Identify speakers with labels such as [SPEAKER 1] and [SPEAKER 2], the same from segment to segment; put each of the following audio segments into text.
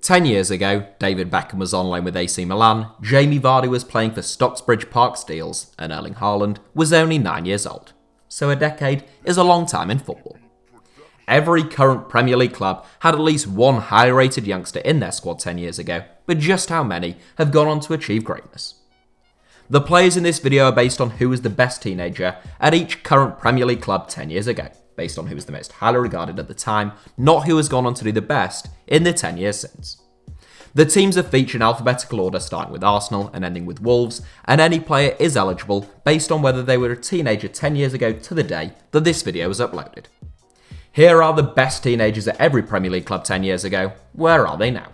[SPEAKER 1] 10 years ago, David Beckham was on loan with AC Milan, Jamie Vardy was playing for Stocksbridge Park Steels, and Erling Haaland was only 9 years old. So a decade is a long time in football. Every current Premier League club had at least one highly rated youngster in their squad 10 years ago, but just how many have gone on to achieve greatness? The players in this video are based on who was the best teenager at each current Premier League club 10 years ago, based on who was the most highly regarded at the time, not who has gone on to do the best in the 10 years since. The teams are featured in alphabetical order starting with Arsenal and ending with Wolves, and any player is eligible based on whether they were a teenager 10 years ago to the day that this video was uploaded. Here are the best teenagers at every Premier League club 10 years ago. Where are they now?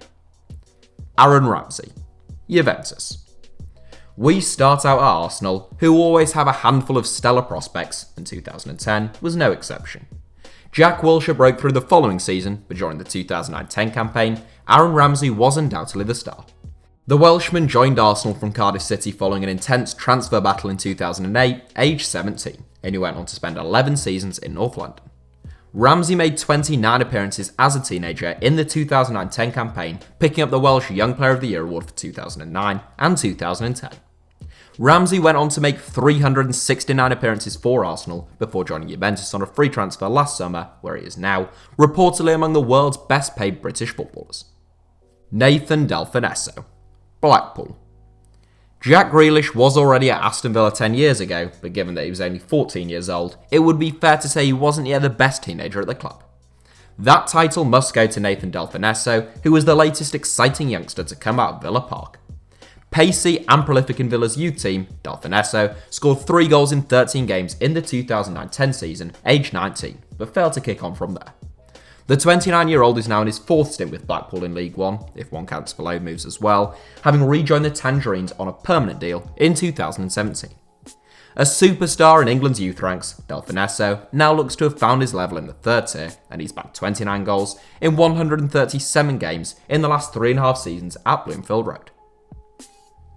[SPEAKER 1] Aaron Ramsey, Juventus. We start out at Arsenal, who always have a handful of stellar prospects, and 2010 was no exception. Jack Wilshere broke through the following season, but during the 2009-10 campaign, Aaron Ramsey was undoubtedly the star. The Welshman joined Arsenal from Cardiff City following an intense transfer battle in 2008, aged 17, and he went on to spend 11 seasons in North London. Ramsey made 29 appearances as a teenager in the 2009-10 campaign, picking up the Welsh Young Player of the Year award for 2009 and 2010. Ramsey went on to make 369 appearances for Arsenal before joining Juventus on a free transfer last summer, where he is now, reportedly among the world's best paid British footballers. Nathan DELFOUNESO, Blackpool. Jack Grealish was already at Aston Villa 10 years ago, but given that he was only 14 years old, it would be fair to say he wasn't yet the best teenager at the club. That title must go to Nathan DELFOUNESO, who was the latest exciting youngster to come out of Villa Park. Pacey and prolific in Villa's youth team, DELFOUNESO scored 3 goals in 13 games in the 2009-10 season, aged 19, but failed to kick on from there. The 29-year-old is now in his 4th stint with Blackpool in League One, if one counts for loan moves as well, having rejoined the Tangerines on a permanent deal in 2017. A superstar in England's youth ranks, DELFOUNESO now looks to have found his level in the 3rd tier, and he's bagged 29 goals in 137 games in the last 3.5 seasons at Bloomfield Road.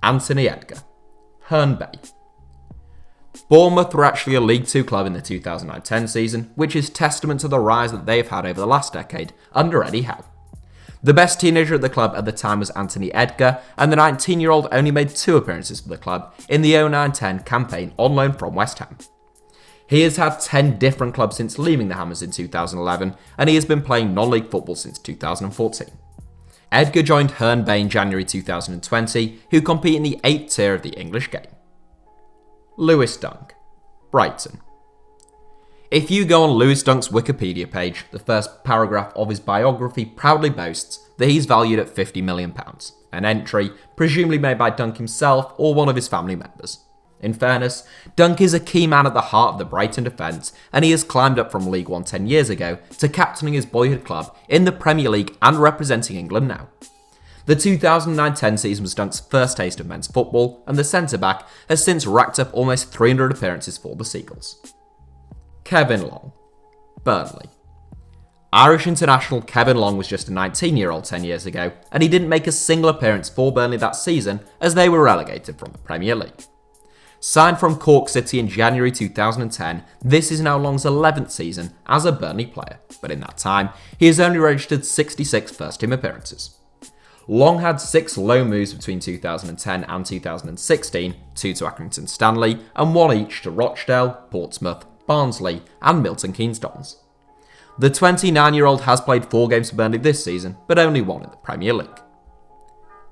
[SPEAKER 1] Anthony Edgar, HERNE. Bournemouth were actually a League 2 club in the 2009-10 season, which is testament to the rise that they've had over the last decade under Eddie Howe. The best teenager at the club at the time was Anthony Edgar, and the 19-year-old only made 2 appearances for the club in the 09-10 campaign on loan from West Ham. He has had 10 different clubs since leaving the Hammers in 2011, and he has been playing non-league football since 2014. Edgar joined HERNE in January 2020, who compete in the 8th tier of the English game. Lewis Dunk, Brighton. If you go on Lewis Dunk's Wikipedia page, the first paragraph of his biography proudly boasts that he's valued at £50 million, an entry presumably made by Dunk himself or one of his family members. In fairness, Dunk is a key man at the heart of the Brighton defence, and he has climbed up from League One 10 years ago to captaining his boyhood club in the Premier League and representing England now. The 2009-10 season was Dunk's first taste of men's football, and the centre-back has since racked up almost 300 appearances for the Seagulls. Kevin Long, Burnley. Irish international Kevin Long was just a 19-year-old 10 years ago, and he didn't make a single appearance for Burnley that season as they were relegated from the Premier League. Signed from Cork City in January 2010, this is now Long's 11th season as a Burnley player, but in that time, he has only registered 66 first-team appearances. Long had 6 loan moves between 2010 and 2016, 2 to Accrington Stanley and 1 each to Rochdale, Portsmouth, Barnsley and Milton Keynes Dons. The 29-year-old has played 4 games for Burnley this season, but only 1 in the Premier League.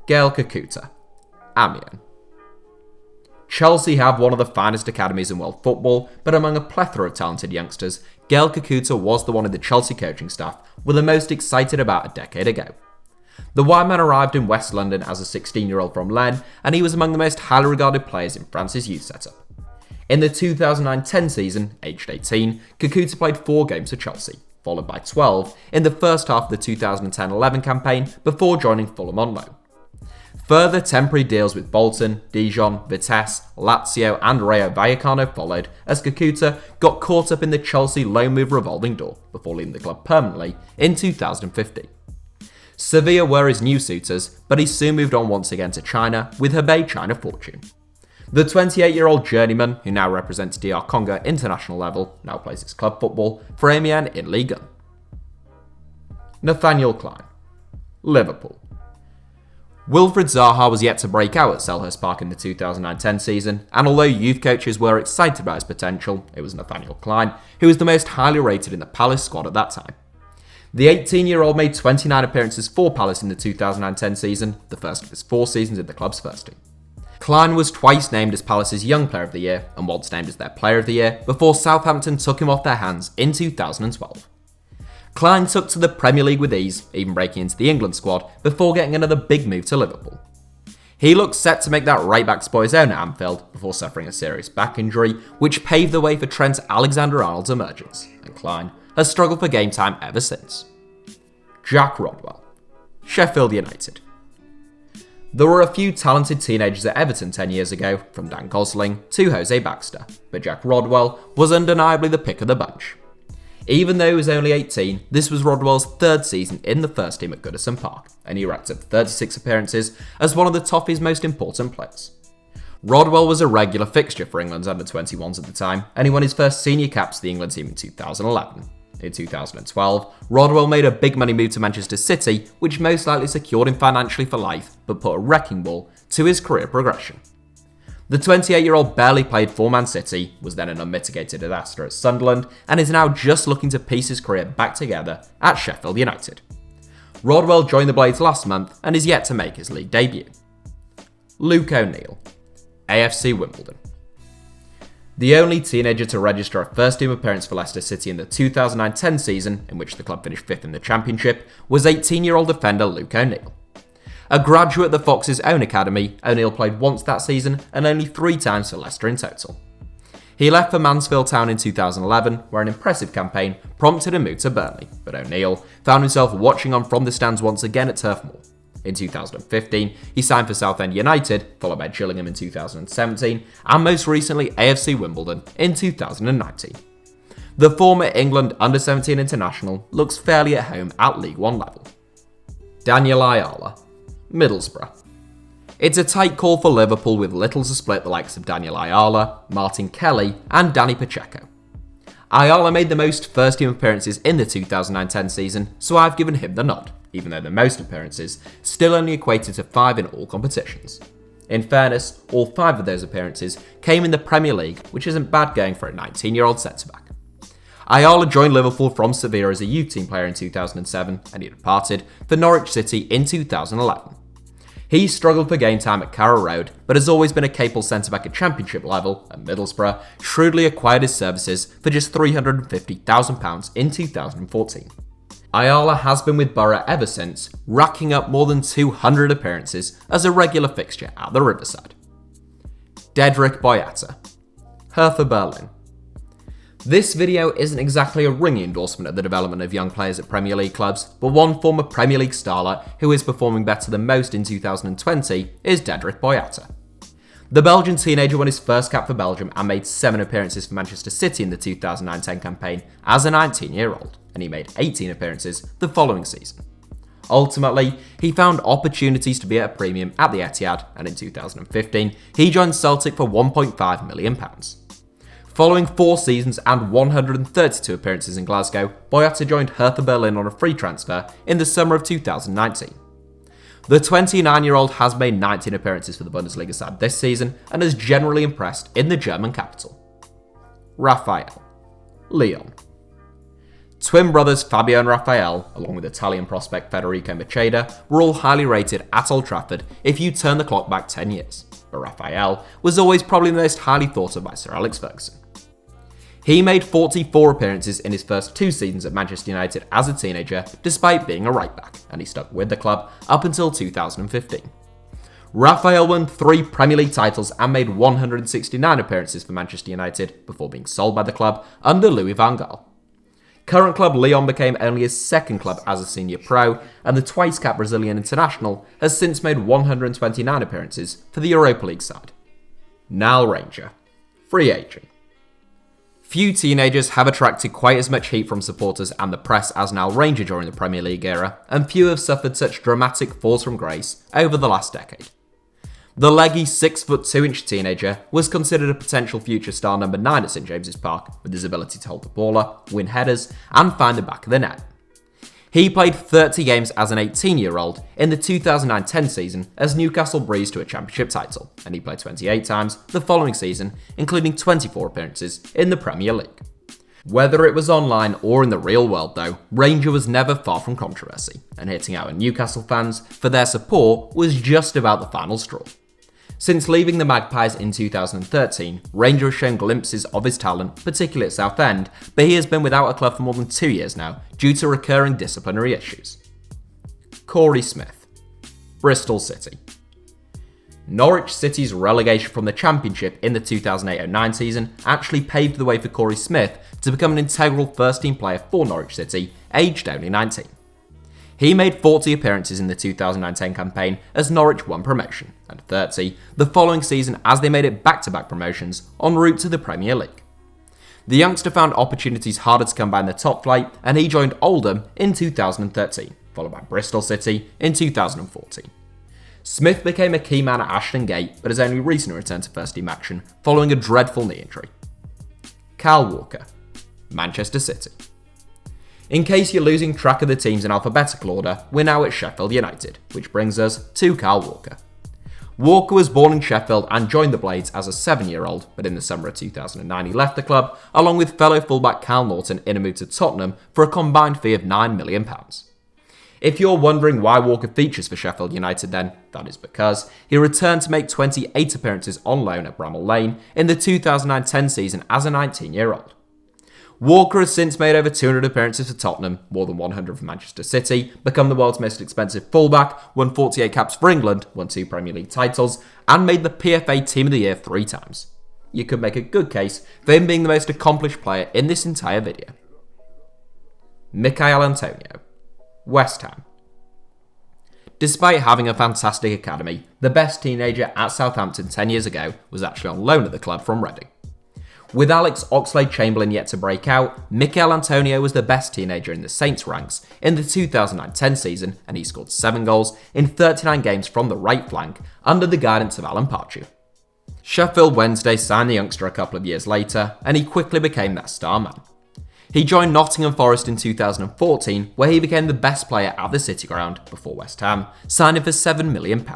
[SPEAKER 1] GAEL KAKUTA, Amiens. Chelsea have one of the finest academies in world football, but among a plethora of talented youngsters, GAEL KAKUTA was the one in the Chelsea coaching staff were the most excited about a decade ago. The white man arrived in West London as a 16-year-old from Lens, and he was among the most highly regarded players in France's youth setup. In the 2009-10 season, aged 18, KAKUTA played 4 games for Chelsea, followed by 12 in the first half of the 2010-11 campaign before joining Fulham on loan. Further temporary deals with Bolton, Dijon, Vitesse, Lazio and Rayo Vallecano followed as KAKUTA got caught up in the Chelsea loan move revolving door before leaving the club permanently in 2015. Sevilla were his new suitors, but he soon moved on once again to China with Hebei China Fortune. The 28-year-old journeyman, who now represents DR Congo international level, now plays his club football for Amiens in Ligue 1. Nathaniel Clyne, Liverpool. Wilfried Zaha was yet to break out at Selhurst Park in the 2009-10 season, and although youth coaches were excited about his potential, it was Nathaniel Clyne who was the most highly rated in the Palace squad at that time. The 18-year-old made 29 appearances for Palace in the 2009-10 season, the first of his 4 seasons in the club's first team. Clyne was twice named as Palace's Young Player of the Year and once named as their Player of the Year before Southampton took him off their hands in 2012. Clyne took to the Premier League with ease, even breaking into the England squad before getting another big move to Liverpool. He looked set to make that right back spot his own at Anfield before suffering a serious back injury, which paved the way for Trent Alexander-Arnold's emergence, and Clyne has struggled for game time ever since. Jack Rodwell, Sheffield United. There were a few talented teenagers at Everton 10 years ago, from Dan Gosling to Jose Baxter, but Jack Rodwell was undeniably the pick of the bunch. Even though he was only 18, this was Rodwell's 3rd season in the first team at Goodison Park, and he racked up 36 appearances as one of the Toffee's most important players. Rodwell was a regular fixture for England's under-21s at the time, and he won his first senior caps to the England team in 2011. In 2012, Rodwell made a big money move to Manchester City, which most likely secured him financially for life, but put a wrecking ball to his career progression. The 28-year-old barely played for Man City, was then an unmitigated disaster at Sunderland, and is now just looking to piece his career back together at Sheffield United. Rodwell joined the Blades last month and is yet to make his league debut. Luke O'Neill, AFC Wimbledon. The only teenager to register a first-team appearance for Leicester City in the 2009-10 season, in which the club finished 5th in the Championship, was 18-year-old defender Luke O'Neill. A graduate of the Fox's own academy, O'Neill played once that season and only 3 times for Leicester in total. He left for Mansfield Town in 2011, where an impressive campaign prompted a move to Burnley, but O'Neill found himself watching on from the stands once again at Turf Moor. In 2015, he signed for Southend United, followed by Gillingham in 2017, and most recently AFC Wimbledon in 2019. The former England under-17 international looks fairly at home at League One level. Daniel AYALA, Middlesbrough. It's a tight call for Liverpool with little to split the likes of Daniel AYALA, Martin Kelly, and Danny Pacheco. AYALA made the most first-team appearances in the 2009-10 season, so I've given him the nod, even though the most appearances still only equated to 5 in all competitions. In fairness, all 5 of those appearances came in the Premier League, which isn't bad going for a 19-year-old centre-back. AYALA joined Liverpool from Sevilla as a youth team player in 2007, and he departed for Norwich City in 2011. He struggled for game time at Carrow Road, but has always been a capable centre-back at Championship level, and Middlesbrough shrewdly acquired his services for just £350,000 in 2014. AYALA has been with Borough ever since, racking up more than 200 appearances as a regular fixture at the Riverside. Dedrick Boyata, Hertha Berlin. This video isn't exactly a ringing endorsement of the development of young players at Premier League clubs, but one former Premier League starlet who is performing better than most in 2020 is Dedrick Boyata. The Belgian teenager won his first cap for Belgium and made 7 appearances for Manchester City in the 2009-10 campaign as a 19-year-old, and he made 18 appearances the following season. Ultimately, he found opportunities to be at a premium at the Etihad, and in 2015, he joined Celtic for £1.5 million. Following 4 seasons and 132 appearances in Glasgow, Boyata joined Hertha Berlin on a free transfer in the summer of 2019. The 29-year-old has made 19 appearances for the Bundesliga side this season and has generally impressed in the German capital. RAFAEL, LYON. Twin brothers Fabio and Rafael, along with Italian prospect Federico Macheda, were all highly rated at Old Trafford if you turn the clock back 10 years, but Rafael was always probably the most highly thought of by Sir Alex Ferguson. He made 44 appearances in his first 2 seasons at Manchester United as a teenager, despite being a right-back, and he stuck with the club up until 2015. Rafael won 3 Premier League titles and made 169 appearances for Manchester United before being sold by the club under Louis van Gaal. Current club Lyon became only his 2nd club as a senior pro, and the twice-capped Brazilian international has since made 129 appearances for the Europa League side. NILE Ranger, free agent. Few teenagers have attracted quite as much heat from supporters and the press as NILE Ranger during the Premier League era, and few have suffered such dramatic falls from grace over the last decade. The leggy 6'2" teenager was considered a potential future star number 9 at St James's Park, with his ability to hold the ball up, win headers, and find the back of the net. He played 30 games as an 18-year-old in the 2009-10 season as Newcastle breezed to a championship title, and he played 28 times the following season, including 24 appearances in the Premier League. Whether it was online or in the real world though, Ranger was never far from controversy, and hitting out at Newcastle fans for their support was just about the final straw. Since leaving the Magpies in 2013, Ranger has shown glimpses of his talent, particularly at Southend, but he has been without a club for more than 2 years now due to recurring disciplinary issues. Korey Smith, Bristol City. Norwich City's relegation from the Championship in the 2008-09 season actually paved the way for Korey Smith to become an integral first-team player for Norwich City, aged only 19. He made 40 appearances in the 2009-10 campaign as Norwich won promotion, and 30 the following season as they made it back-to-back promotions en route to the Premier League. The youngster found opportunities harder to come by in the top flight, and he joined Oldham in 2013, followed by Bristol City in 2014. Smith became a key man at Ashton Gate, but has only recently returned to first-team action following a dreadful knee injury. Kyle Walker, Manchester City. In case you're losing track of the teams in alphabetical order, we're now at Sheffield United, which brings us to Kyle Walker. Walker was born in Sheffield and joined the Blades as a 7-year-old, but in the summer of 2009 he left the club, along with fellow fullback Cal Norton in a move to Tottenham for a combined fee of £9 million. If you're wondering why Walker features for Sheffield United then, that is because he returned to make 28 appearances on loan at Bramall Lane in the 2009-10 season as a 19-year-old. Walker has since made over 200 appearances for Tottenham, more than 100 for Manchester City, become the world's most expensive fullback, won 48 caps for England, won 2 Premier League titles, and made the PFA Team of the Year 3 times. You could make a good case for him being the most accomplished player in this entire video. Michail Antonio, West Ham. Despite having a fantastic academy, the best teenager at Southampton 10 years ago was actually on loan at the club from Reading. With Alex Oxlade-Chamberlain yet to break out, Michail Antonio was the best teenager in the Saints ranks in the 2009-10 season, and he scored 7 goals in 39 games from the right flank under the guidance of Alan Pardew. Sheffield Wednesday signed the youngster a couple of years later, and he quickly became their star man. He joined Nottingham Forest in 2014, where he became the best player at the City Ground before West Ham signed him for £7 million.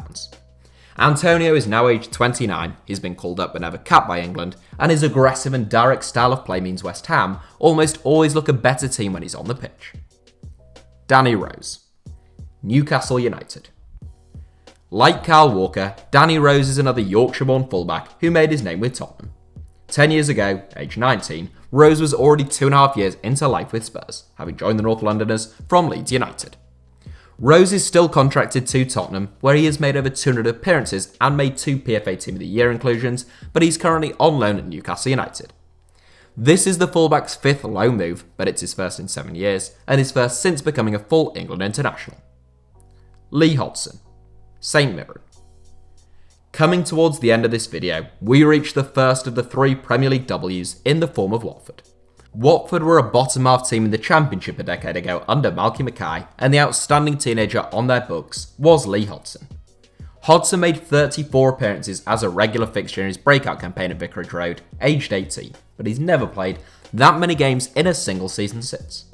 [SPEAKER 1] Antonio is now aged 29, he's been called up but never capped by England, and his aggressive and direct style of play means West Ham almost always look a better team when he's on the pitch. Danny Rose, Newcastle United. Like Kyle Walker, Danny Rose is another Yorkshire-born fullback who made his name with Tottenham. 10 years ago, aged 19, Rose was already 2.5 years into life with Spurs, having joined the North Londoners from Leeds United. Rose is still contracted to Tottenham, where he has made over 200 appearances and made 2 PFA Team of the Year inclusions, but he's currently on loan at Newcastle United. This is the fullback's 5th loan move, but it's his first in 7 years, and his first since becoming a full England international. Lee Hodson, St Mirren. Coming towards the end of this video, we reach the first of the 3 Premier League W's in the form of Watford. Watford were a bottom-half team in the Championship a decade ago under Malky Mackay, and the outstanding teenager on their books was Lee Hodson. Hodson made 34 appearances as a regular fixture in his breakout campaign at Vicarage Road, aged 18, but he's never played that many games in a single season since.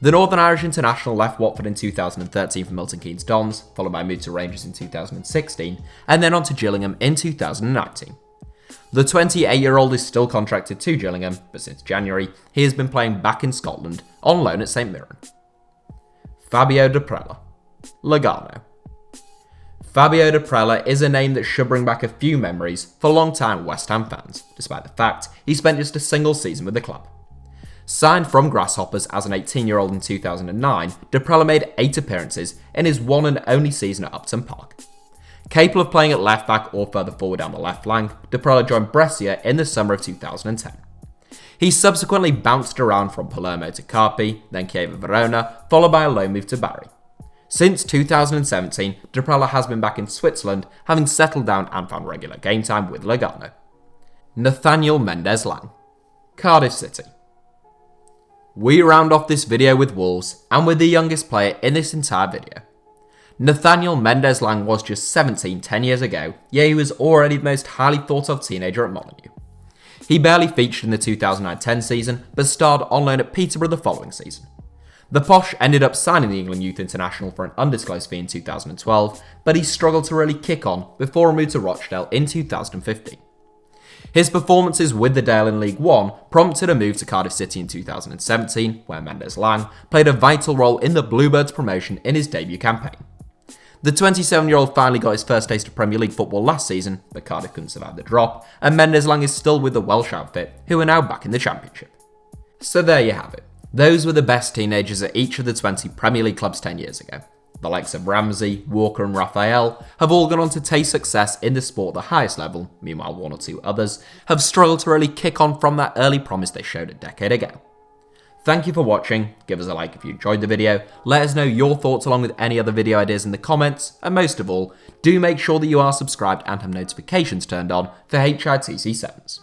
[SPEAKER 1] The Northern Irish international left Watford in 2013 for Milton Keynes Dons, followed by a move to Rangers in 2016, and then on to Gillingham in 2019. The 28-year-old is still contracted to Gillingham, but since January, he has been playing back in Scotland on loan at St Mirren. Fabio Di Prella, Lugano. Fabio Di Prella is a name that should bring back a few memories for long-time West Ham fans, despite the fact he spent just a single season with the club. Signed from Grasshoppers as an 18-year-old in 2009, Di Prella made 8 appearances in his one and only season at Upton Park. Capable of playing at left back or further forward down the left flank, Di Prella joined Brescia in the summer of 2010. He subsequently bounced around from Palermo to Carpi, then Chievo Verona, followed by a loan move to Bari. Since 2017, Di Prella has been back in Switzerland, having settled down and found regular game time with Lugano. Nathaniel MENDEZ-LAING, Cardiff City. We round off this video with Wolves, and with the youngest player in this entire video. Nathaniel MENDEZ-LAING was just 17 10 years ago, yet he was already the most highly thought of teenager at Molineux. He barely featured in the 2009-10 season, but starred on loan at Peterborough the following season. The Posh ended up signing the England Youth International for an undisclosed fee in 2012, but he struggled to really kick on before a move to Rochdale in 2015. His performances with the Dale in League One prompted a move to Cardiff City in 2017, where MENDEZ-LAING played a vital role in the Bluebirds' promotion in his debut campaign. The 27-year-old finally got his first taste of Premier League football last season, but Cardiff couldn't survive the drop, and MENDEZ-LAING is still with the Welsh outfit, who are now back in the Championship. So there you have it. Those were the best teenagers at each of the 20 Premier League clubs 10 years ago. The likes of Ramsey, Walker and RAFAEL have all gone on to taste success in the sport at the highest level, meanwhile one or two others have struggled to really kick on from that early promise they showed a decade ago. Thank you for watching, give us a like if you enjoyed the video, let us know your thoughts along with any other video ideas in the comments, and most of all, do make sure that you are subscribed and have notifications turned on for HITC Sevens.